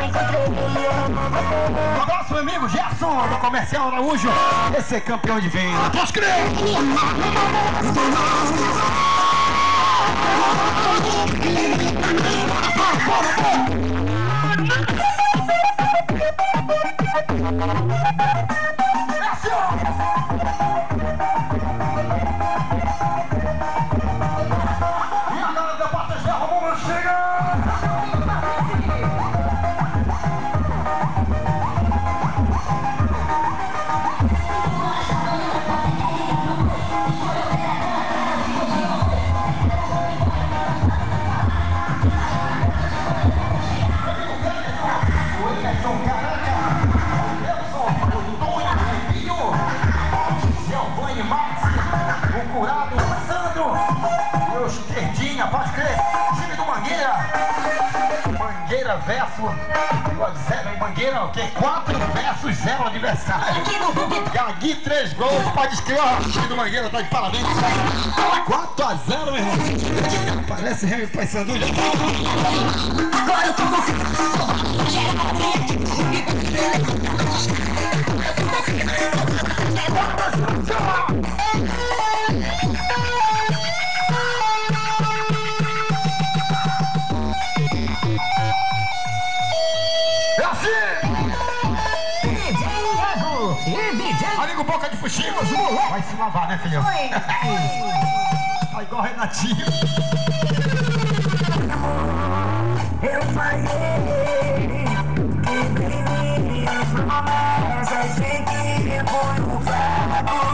Um abraço, meu amigo Gerson, do Comercial Araújo. Esse é campeão de venda. Pode crer! Pode crer, time do Mangueira. Mangueira versus Mangueira, o quê? 4 versus 0 adversário. Gagui 3 gols, pode crer, ó. O time do Mangueira tá de parabéns. 4-0, meu irmão. Parece Remy Paysandu. Agora eu tô amigo Boca de Fuxicos, vai se lavar, né, filhão? Tá igual Renatinho. Eu falei que menino, mas sei que foi um fraco.